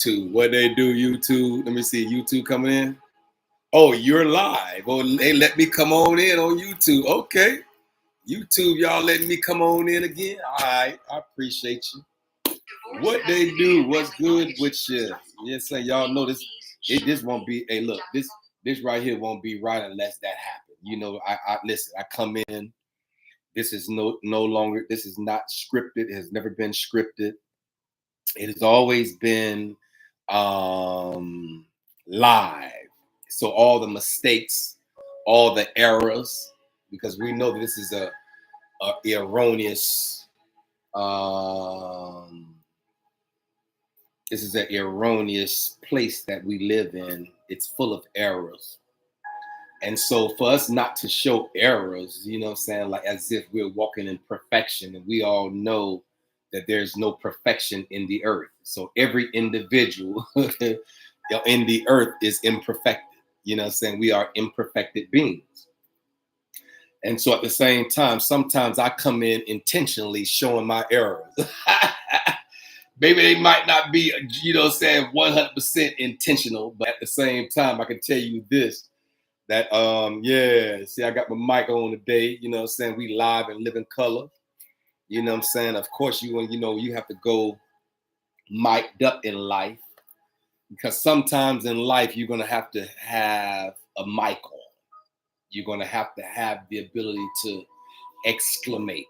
What they do, YouTube? Let me see. YouTube coming in. Oh, you're live. Oh, they let me come on in on YouTube. Okay. YouTube, y'all letting me come on in again. All right. I appreciate you. What they do, what's good with you? Yes, sir. Y'all know this. This won't be. Hey, look, this right here won't be right unless that happens. You know, I listen. I come in. This is no longer. This is not scripted. It has never been scripted. It has always been live. So all the mistakes, all the errors, because we know that this is a erroneous. This is an erroneous place that we live in. It's full of errors. And so for us not to show errors, you know what I'm saying, like as if we're walking in perfection, and we all know that there's no perfection in the earth. So every individual in the earth is imperfected. You know what I'm saying? We are imperfected beings. And so at the same time, sometimes I come in intentionally showing my errors. Maybe they might not be, you know what I'm saying, 100% intentional, but at the same time, I can tell you this, that, yeah, see, I got my mic on today, you know what I'm saying, we live and live in color, you know what I'm saying, of course, you have to go mic'd up in life, because sometimes in life, you're going to have a mic on. You're going to have the ability to exclamate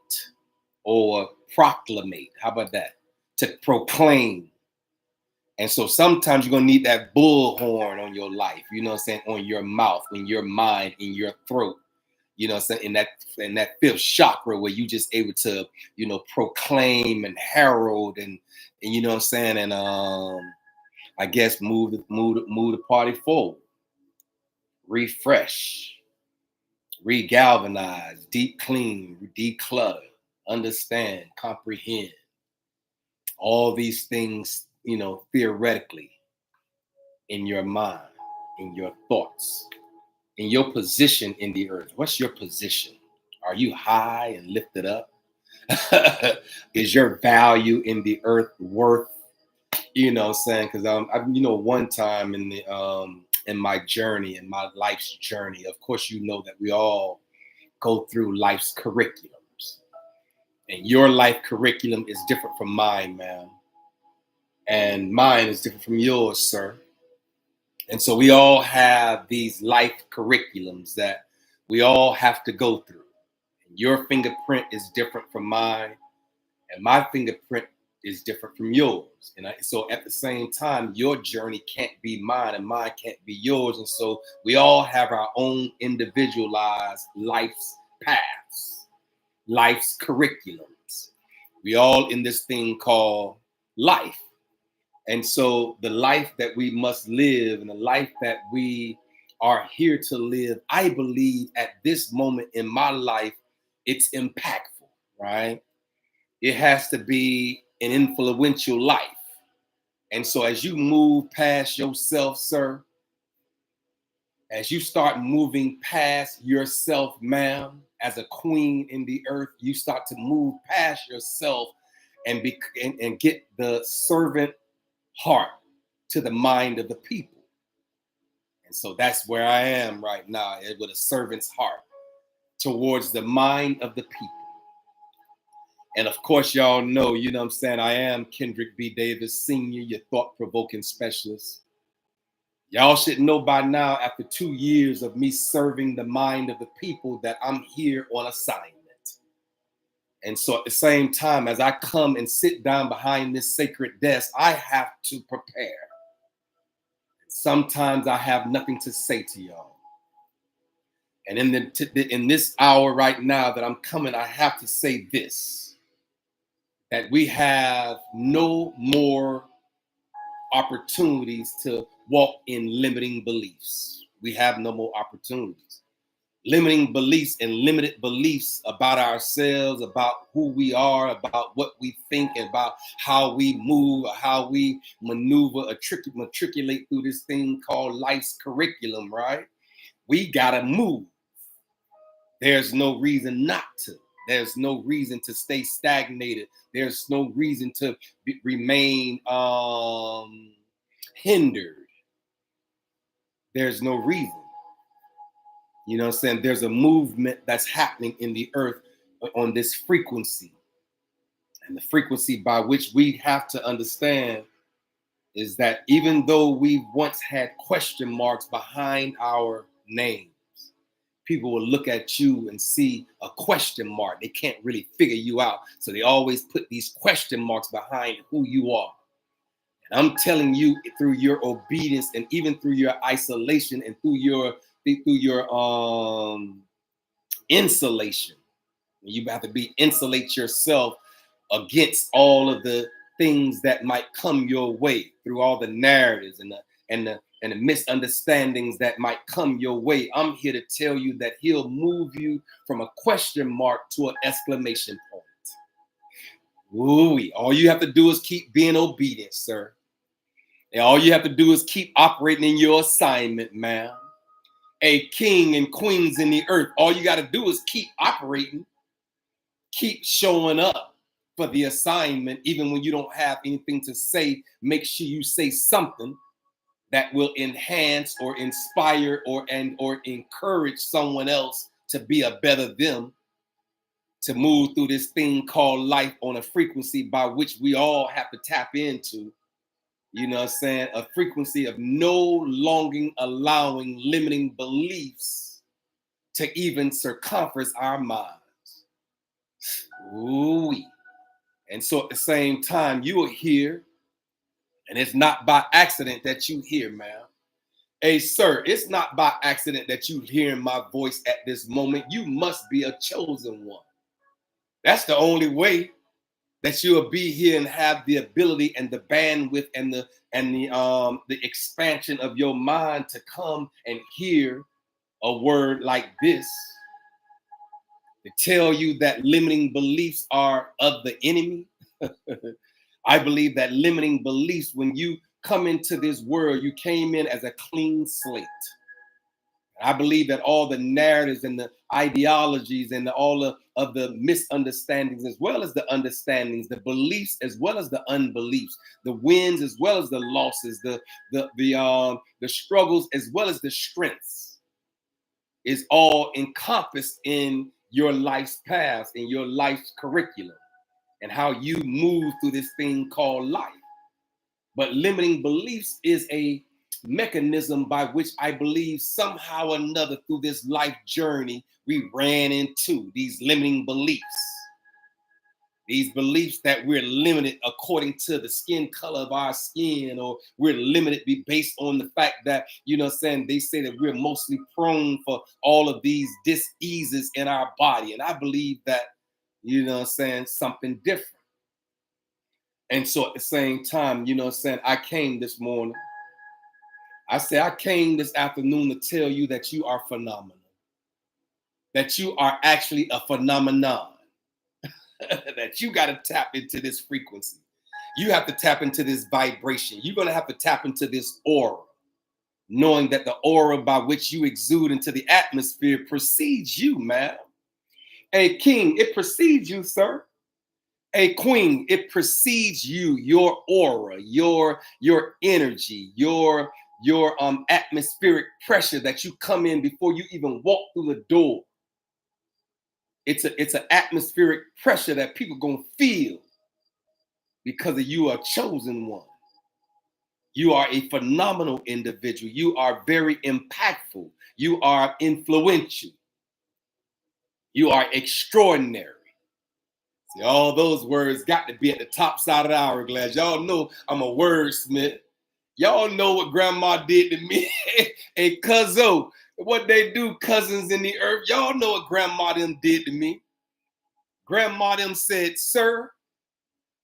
or proclamate. How about that? To proclaim. And so sometimes you're going to need that bullhorn on your life, you know what I'm saying, on your mouth, in your mind, in your throat, you know what I'm saying, in that fifth chakra where you just able to, you know, proclaim and herald and you know what I'm saying, and I guess move the party forward, refresh, regalvanize, deep clean, declutter, understand, comprehend. All these things, you know, theoretically in your mind, in your thoughts, in your position in the earth. What's your position? Are you high and lifted up? Is your value in the earth worth, you know what I'm saying? Because you know, one time in my journey, in my life's journey, of course, you know that we all go through life's curriculums. And your life curriculum is different from mine, man. And mine is different from yours, sir. And so we all have these life curriculums that we all have to go through. And your fingerprint is different from mine, and my fingerprint is different from yours. And so at the same time, your journey can't be mine and mine can't be yours. And so we all have our own individualized life's paths, life's curriculums. We all in this thing called life. And so the life that we must live and the life that we are here to live, I believe at this moment in my life, it's impactful, right? It has to be an influential life. And so as you move past yourself, sir, as you start moving past yourself, ma'am, as a queen in the earth, you start to move past yourself and get the servant heart to the mind of the people. And so that's where I am right now, with a servant's heart towards the mind of the people. And of course, y'all know, you know what I'm saying, I am Kendrick B. Davis, Sr., your thought-provoking specialist. Y'all should know by now, after 2 years of me serving the mind of the people, that I'm here on assignment. And so at the same time, as I come and sit down behind this sacred desk, I have to prepare. Sometimes I have nothing to say to y'all. And in this hour right now that I'm coming, I have to say this, that we have no more opportunities to walk in limiting beliefs. We have no more opportunities. Limiting beliefs and limited beliefs about ourselves, about who we are, about what we think, about how we move, how we maneuver, matriculate through this thing called life's curriculum, right? We gotta move. There's no reason not to. There's no reason to stay stagnated. There's no reason to remain hindered, there's no reason. You know what I'm saying? There's a movement that's happening in the earth on this frequency. And the frequency by which we have to understand is that even though we once had question marks behind our names, people will look at you and see a question mark. They can't really figure you out. So they always put these question marks behind who you are. And I'm telling you, through your obedience and even through your isolation and through your insulation, you have to insulate yourself against all of the things that might come your way, through all the narratives and the misunderstandings that might come your way. I'm here to tell you that he'll move you from a question mark to an exclamation point. Ooh, all you have to do is keep being obedient, sir. And all you have to do is keep operating in your assignment, ma'am. A king and queens in the earth, all you got to do is keep operating, keep showing up for the assignment, even when you don't have anything to say. Make sure you say something that will enhance or inspire or encourage someone else to be a better them, to move through this thing called life on a frequency by which we all have to tap into. You know what I'm saying? A frequency of no longer allowing limiting beliefs to even circumference our minds. Ooh. And so at the same time, you are here, and it's not by accident that you hear, ma'am. Hey, sir, it's not by accident that you hearing my voice at this moment. You must be a chosen one. That's the only way that you'll be here and have the ability and the bandwidth and the expansion of your mind to come and hear a word like this, to tell you that limiting beliefs are of the enemy. I believe that limiting beliefs, when you come into this world, you came in as a clean slate. I believe that all the narratives and the ideologies and all of the misunderstandings, as well as the understandings, the beliefs as well as the unbeliefs, the wins as well as the losses, the struggles as well as the strengths, is all encompassed in your life's path, in your life's curriculum, and how you move through this thing called life. But limiting beliefs is a mechanism by which I believe somehow or another through this life journey, we ran into these limiting beliefs. These beliefs that we're limited according to the skin color of our skin, or we're limited based on the fact that, you know what I'm saying, they say that we're mostly prone for all of these diseases in our body. And I believe that, you know what I'm saying, something different. And so at the same time, you know what I'm saying, I came this morning. I came this afternoon to tell you that you are phenomenal. That you are actually a phenomenon. That you got to tap into this frequency. You have to tap into this vibration. You're going to have to tap into this aura, knowing that the aura by which you exude into the atmosphere precedes you, man. A king, it precedes you, sir. A queen, it precedes you, your aura, your energy, your atmospheric pressure that you come in before you even walk through the door. It's an atmospheric pressure that people gonna feel because of you are a chosen one. You are a phenomenal individual. You are very impactful. You are influential. You are extraordinary. See, all those words got to be at the top side of the hourglass. Y'all know I'm a wordsmith. Y'all know what grandma did to me. Hey, cuzzo, what they do, cousins in the earth. Y'all know what grandma them did to me. Grandma them said, sir,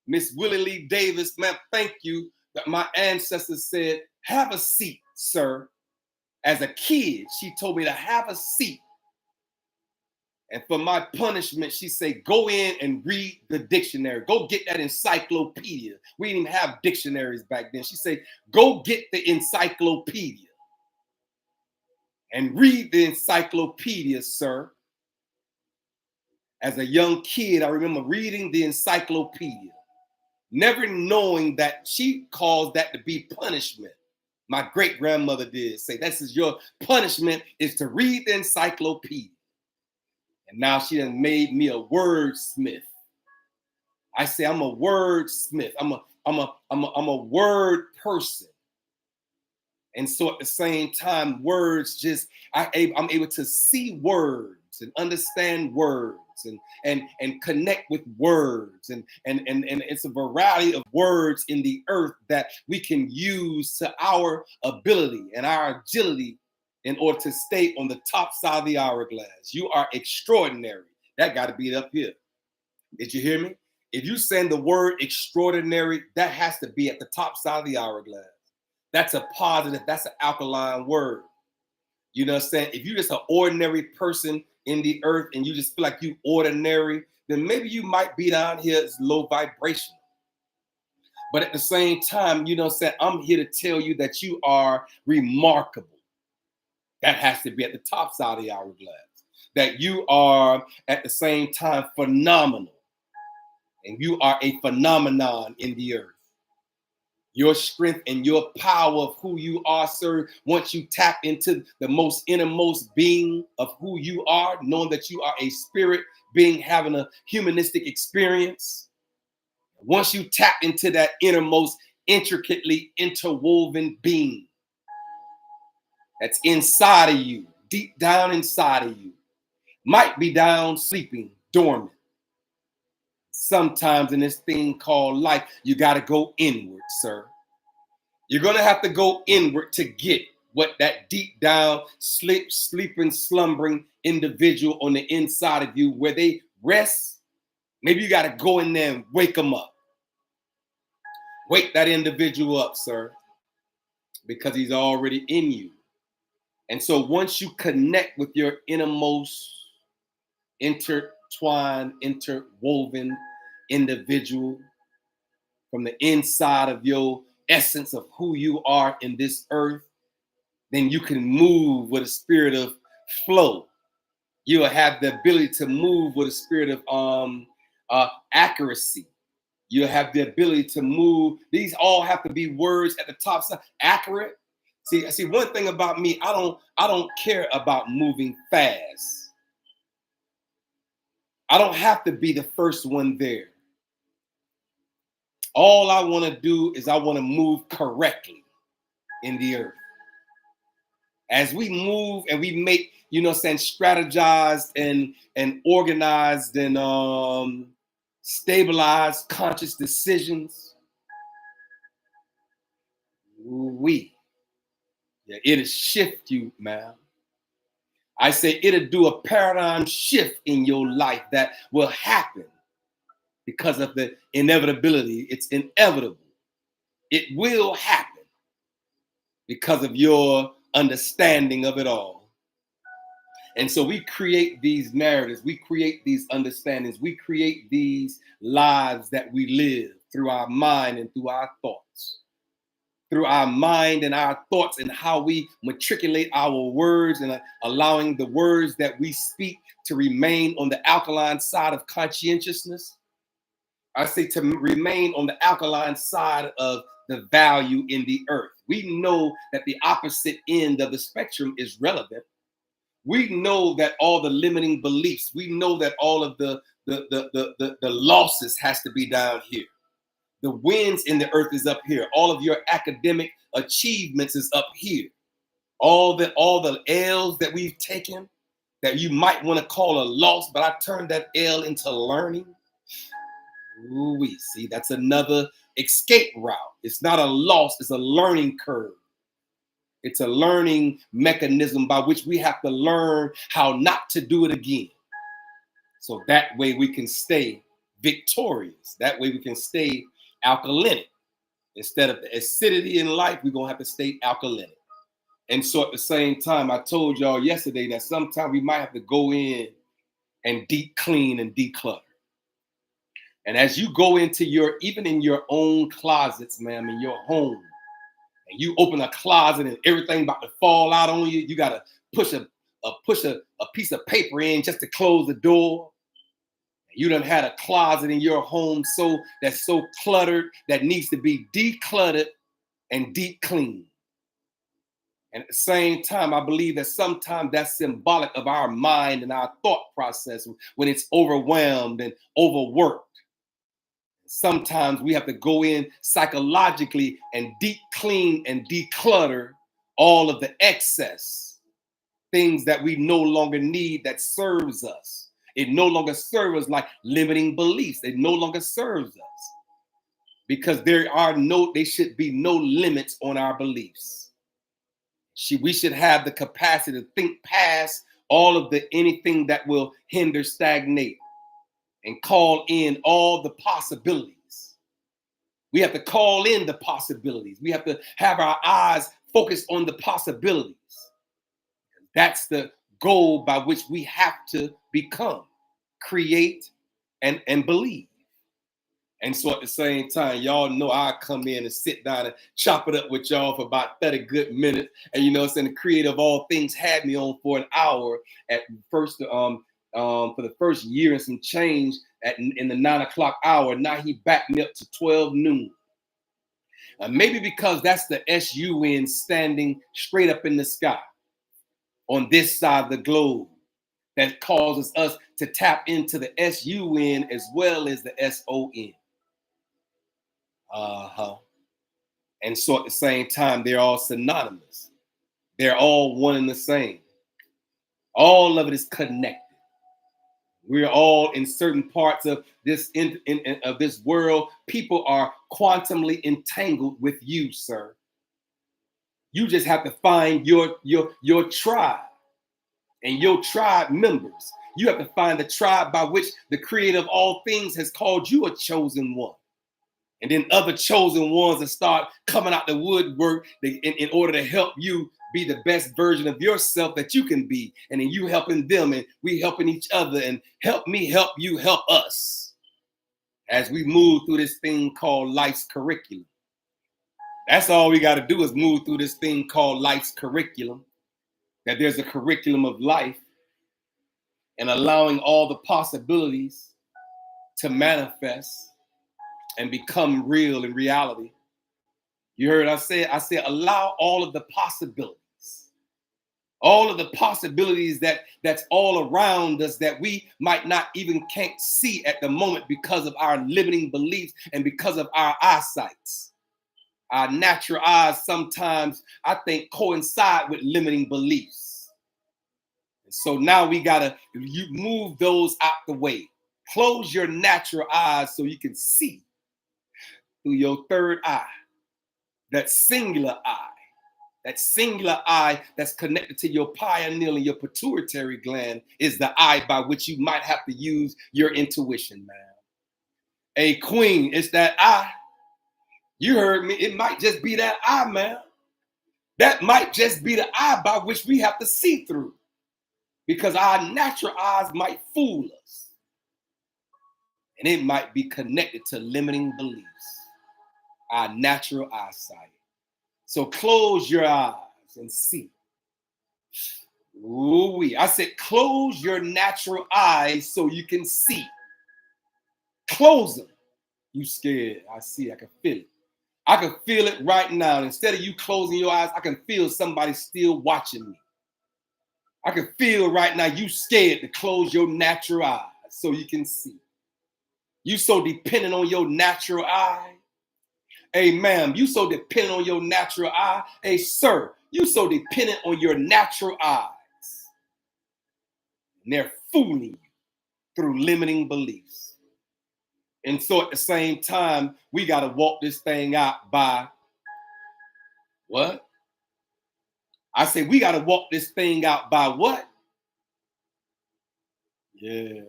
Miss Willie Lee Davis, man, thank you. That my ancestors said, have a seat, sir. As a kid, she told me to have a seat. And for my punishment, she said, go in and read the dictionary. Go get that encyclopedia. We didn't even have dictionaries back then. She said, go get the encyclopedia and read the encyclopedia, sir. As a young kid, I remember reading the encyclopedia, never knowing that she caused that to be punishment. My great grandmother did say, this is your punishment, is to read the encyclopedia. And now she done made me a wordsmith. I say I'm a wordsmith. I'm a word person. And so at the same time, words just, I'm able to see words and understand words and connect with words. And it's a variety of words in the earth that we can use to our ability and our agility in order to stay on the top side of the hourglass. You are extraordinary. That got to be up here. Did you hear me? If you send the word extraordinary, that has to be at the top side of the hourglass. That's a positive, that's an alkaline word. You know what I'm saying? If you're just an ordinary person in the earth and you just feel like you ordinary, then maybe you might be down here as low vibration. But at the same time, you know what I'm saying? I'm here to tell you that you are remarkable. That has to be at the top side of the hourglass. That you are at the same time phenomenal. And you are a phenomenon in the earth. Your strength and your power of who you are, sir, once you tap into the most innermost being of who you are, knowing that you are a spirit being having a humanistic experience. Once you tap into that innermost, intricately interwoven being that's inside of you, deep down inside of you, might be down sleeping, dormant. Sometimes in this thing called life, you got to go inward, sir. You're going to have to go inward to get what that deep down, sleeping, slumbering individual on the inside of you, where they rest. Maybe you got to go in there and wake them up. Wake that individual up, sir, because he's already in you. And so once you connect with your innermost, intertwined, interwoven individual from the inside of your essence of who you are in this earth, then you can move with a spirit of flow. You'll have the ability to move with a spirit of accuracy. You'll have the ability to move. These all have to be words at the top side. Accurate. See, one thing about me, I don't care about moving fast. I don't have to be the first one there. All I want to do is I want to move correctly in the earth. As we move and we make, you know, strategized and organized and stabilized conscious decisions, it'll shift you, man. I say it'll do a paradigm shift in your life that will happen because of the inevitability. It's inevitable. It will happen because of your understanding of it all. And so we create these narratives, we create these understandings, we create these lives that we live through our mind and through our thoughts. Through our mind and our thoughts and how we matriculate our words and allowing the words that we speak to remain on the alkaline side of conscientiousness. I say to remain on the alkaline side of the value in the earth. We know that the opposite end of the spectrum is relevant. We know that all the limiting beliefs, we know that all of the losses has to be down here. The wins in the earth is up here. All of your academic achievements is up here. All the L's that we've taken that you might want to call a loss, but I turned that L into learning. See, that's another escape route. It's not a loss, it's a learning curve. It's a learning mechanism by which we have to learn how not to do it again. So that way we can stay victorious. That way we can stay alkalinic. Instead of the acidity in life, we're going to have to stay alkalinic. And so at the same time, I told y'all yesterday that sometimes we might have to go in and deep clean and declutter. And as you go into even in your own closets, ma'am, in your home, and you open a closet and everything about to fall out on you, you got to push a piece of paper in just to close the door. You done had a closet in your home that's so cluttered that needs to be decluttered and deep cleaned. And at the same time, I believe that sometimes that's symbolic of our mind and our thought process when it's overwhelmed and overworked. Sometimes we have to go in psychologically and deep clean and declutter all of the excess things that we no longer need that serves us. It no longer serves us like limiting beliefs. It no longer serves us because there should be no limits on our beliefs. We should have the capacity to think past all of anything that will hinder, stagnate, and call in all the possibilities. We have to call in the possibilities. We have to have our eyes focused on the possibilities. That's the goal by which we have to become, create, and believe. And so at the same time, y'all know I come in and sit down and chop it up with y'all for about 30 good minutes. And you know, it's the creator of all things had me on for an hour at first, for the first year and some change in the 9 o'clock hour. Now he backed me up to 12 noon. Maybe because that's the SUN standing straight up in the sky on this side of the globe that causes us to tap into the SUN as well as the SON. And so at the same time, they're all synonymous. They're all one and the same. All of it is connected. We're all in certain parts of this of this world. People are quantumly entangled with you, sir. You just have to find your tribe and your tribe members. You have to find the tribe by which the creator of all things has called you a chosen one. And then other chosen ones that start coming out the woodwork in order to help you be the best version of yourself that you can be. And then you helping them and we helping each other, and help me, help you, help us as we move through this thing called life's curriculum. That's all we got to do is move through this thing called life's curriculum, that there's a curriculum of life, and allowing all the possibilities to manifest and become real in reality. You heard I said allow all of the possibilities that's all around us that we might not even can't see at the moment because of our limiting beliefs and because of our eyesights. Our natural eyes sometimes, I think, coincide with limiting beliefs. So now we gotta move those out the way. Close your natural eyes so you can see through your third eye, that singular eye that's connected to your pineal and your pituitary gland is the eye by which you might have to use your intuition, man. Hey, queen, it's that eye. You heard me. It might just be that eye, man. That might just be the eye by which we have to see through, because our natural eyes might fool us. And it might be connected to limiting beliefs, our natural eyesight. So close your eyes and see. Ooh-wee. I said, close your natural eyes so you can see. Close them. You scared. I see. I can feel it. I can feel it right now. Instead of you closing your eyes, I can feel somebody still watching me. I can feel right now you scared to close your natural eyes so you can see. You so dependent on your natural eye. Hey, ma'am, you so dependent on your natural eye. Hey, sir, you so dependent on your natural eyes. And they're fooling you through limiting beliefs. And so at the same time, we got to walk this thing out by what? I say we got to walk this thing out by what? Yeah.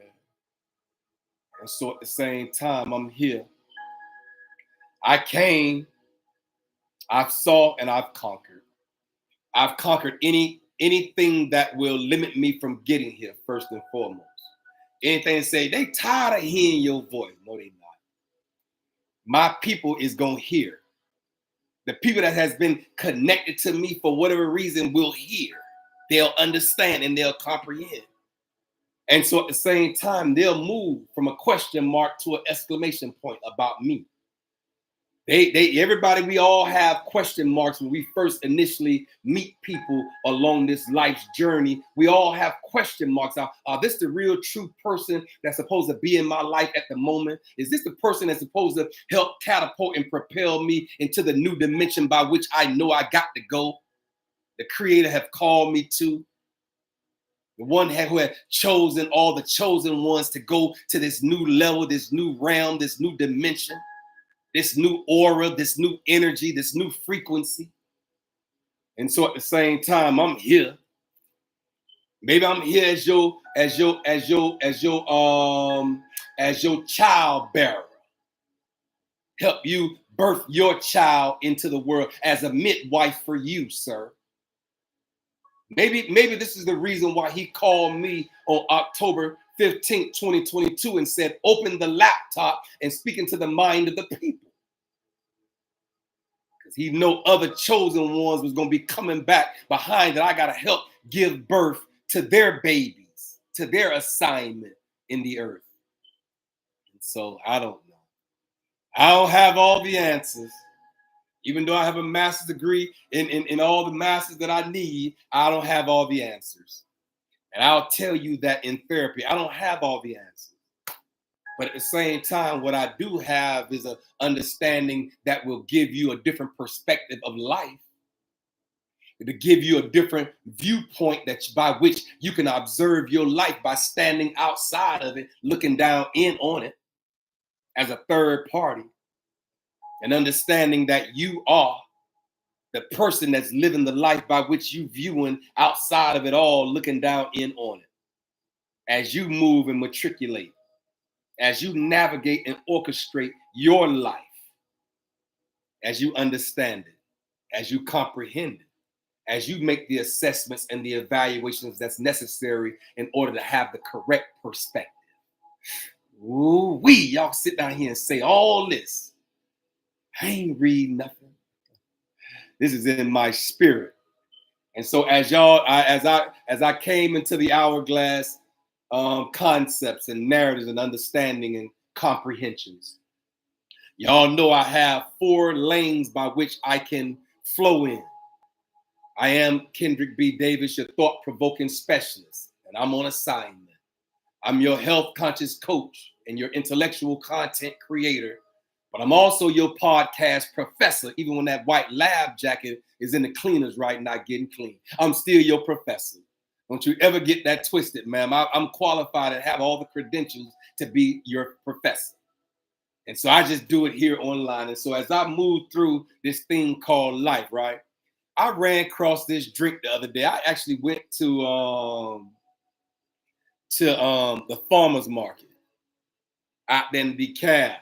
And so at the same time, I'm here. I came, I've saw, and I've conquered. I've conquered anything that will limit me from getting here, first and foremost. Anything say, they tired of hearing your voice. No, they not. My people is going to hear. The people that has been connected to me for whatever reason will hear. They'll understand and they'll comprehend. And so at the same time, they'll move from a question mark to an exclamation point about me. Everybody, we all have question marks when we first initially meet people along this life's journey. We all have question marks. Are this the real true person that's supposed to be in my life at the moment? Is this the person that's supposed to help catapult and propel me into the new dimension by which I know I got to go? The Creator have called me to. The one who had chosen all the chosen ones to go to this new level, this new realm, this new dimension, this new aura, this new energy, this new frequency. And so at the same time, I'm here. Maybe I'm here as your child bearer. Help you birth your child into the world as a midwife for you, sir. Maybe this is the reason why he called me on October 15th, 2022 and said, open the laptop and speak into the mind of the people. Because he know other chosen ones was going to be coming back behind that. I got to help give birth to their babies, to their assignment in the earth. And so I don't know. I don't have all the answers. Even though I have a master's degree in all the masters that I need, I don't have all the answers. And I'll tell you that in therapy, I don't have all the answers. But at the same time, what I do have is an understanding that will give you a different perspective of life, to give you a different viewpoint by which you can observe your life by standing outside of it, looking down in on it as a third party. And understanding that you are the person that's living the life by which you viewing outside of it all, looking down in on it. As you move and matriculate, as you navigate and orchestrate your life, as you understand it, as you comprehend it, as you make the assessments and the evaluations that's necessary in order to have the correct perspective. Ooh, y'all sit down here and say all this. I ain't read nothing. This is in my spirit. And so as I came into the hourglass concepts and narratives and understanding and comprehensions, y'all know I have 4 lanes by which I can flow in. I am Kendrick B. Davis, your thought-provoking specialist, and I'm on assignment. I'm your health conscious coach and your intellectual content creator. But I'm also your podcast professor, even when that white lab jacket is in the cleaners right now getting clean. I'm still your professor. Don't you ever get that twisted, ma'am. I'm qualified and have all the credentials to be your professor. And so I just do it here online. And so as I move through this thing called life, right, I ran across this drink the other day. I actually went to the farmer's market out there in DeKalb.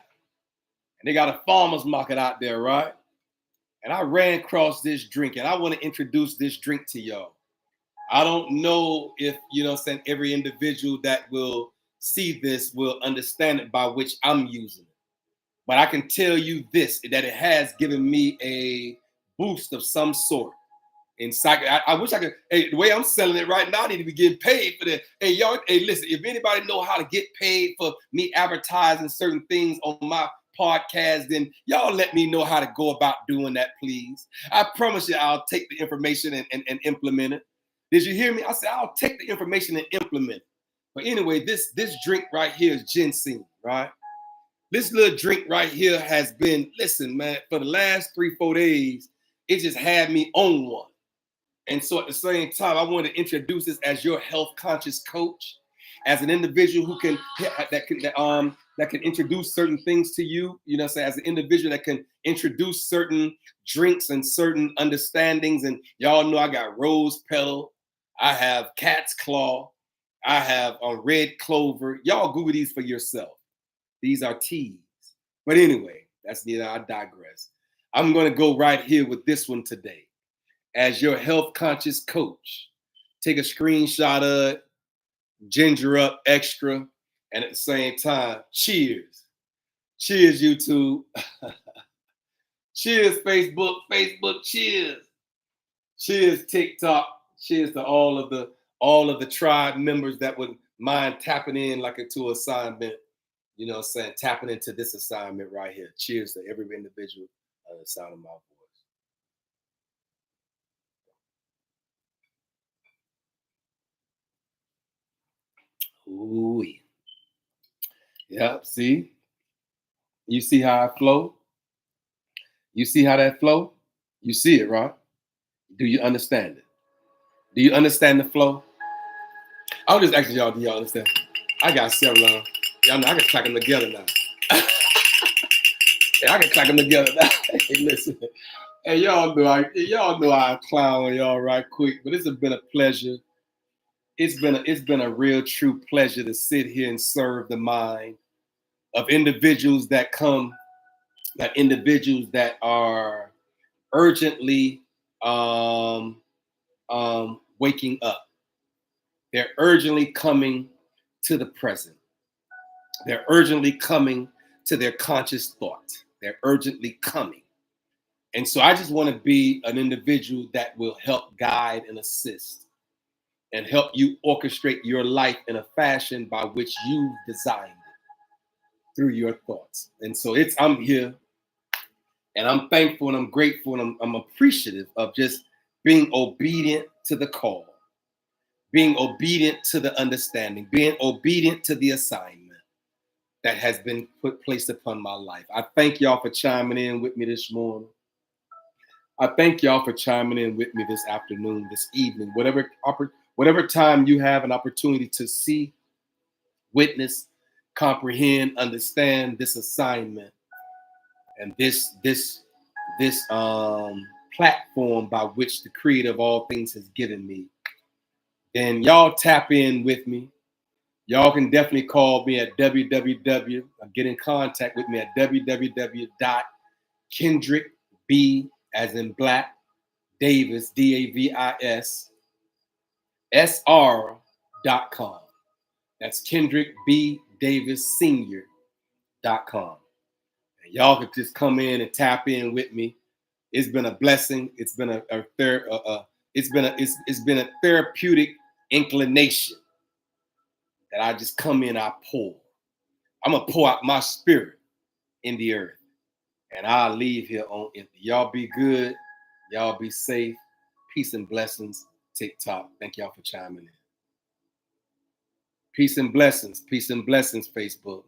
They got a farmer's market out there, right? And I ran across this drink, and I want to introduce this drink to y'all. I don't know if, every individual that will see this will understand it by which I'm using it. But I can tell you this, that it has given me a boost of some sort. I wish I could. Hey, the way I'm selling it right now, I need to be getting paid for that. Hey, y'all, listen, if anybody know how to get paid for me advertising certain things on my podcast, then y'all let me know how to go about doing that, please. I promise you I'll take the information and implement it. Did you hear me? I said I'll take the information and implement it. But anyway, this drink right here is ginseng, right? This little drink right here has been, listen, man, for the last 3-4 days, it just had me on one. And so at the same time, I want to introduce this as your health conscious coach, as an individual who can that can introduce certain things to you, as an individual that can introduce certain drinks and certain understandings. And y'all know I got rose petal, I have cat's claw, I have red clover. Y'all Google these for yourself. These are teas. But anyway, I digress. I'm going to go right here with this one today. As your health conscious coach, take a screenshot of it, ginger up extra, and at the same time, cheers. Cheers, YouTube. Cheers, Facebook. Facebook, cheers. Cheers, TikTok. Cheers to all of the tribe members that would mind tapping in like into assignment You know what I'm saying? Tapping into this assignment right here. Cheers to every individual on the sound of my voice. Ooh. Yep. See? You see how I flow? You see how that flow? You see it, right? Do you understand it? Do you understand the flow? I'll just ask y'all, do y'all understand? I got several. Y'all know I can clack them together now. Yeah, I can clack them together now. Hey, listen. Hey, y'all know I clown on y'all right quick, but it's been a pleasure. It's been a real true pleasure to sit here and serve the mind of individuals that are urgently um, waking up. They're urgently coming to the present. They're urgently coming to their conscious thought. They're urgently coming. And so I just want to be an individual that will help guide and assist and help you orchestrate your life in a fashion by which you designed it through your thoughts. And so I'm here and I'm thankful and I'm grateful and I'm appreciative of just being obedient to the call, being obedient to the understanding, being obedient to the assignment that has been placed upon my life. I thank y'all for chiming in with me this morning. I thank y'all for chiming in with me this afternoon, this evening, whatever time you have an opportunity to see, witness, comprehend, understand this assignment and this platform by which the creator of all things has given me. Then y'all tap in with me. Y'all can definitely call me at www. Get in contact with me at www.kendrickb as in Black Davis Davis sr.com. That's Kendrick B. Davis Sr.com. And y'all could just come in and tap in with me. It's been a blessing. It's been it's been a therapeutic inclination that I just come in, I pour. I'm gonna pour out my spirit in the earth, and I'll leave here on empty. Y'all be good. Y'all be safe. Peace and blessings. TikTok. Thank y'all for chiming in. Peace and blessings. Peace and blessings, Facebook.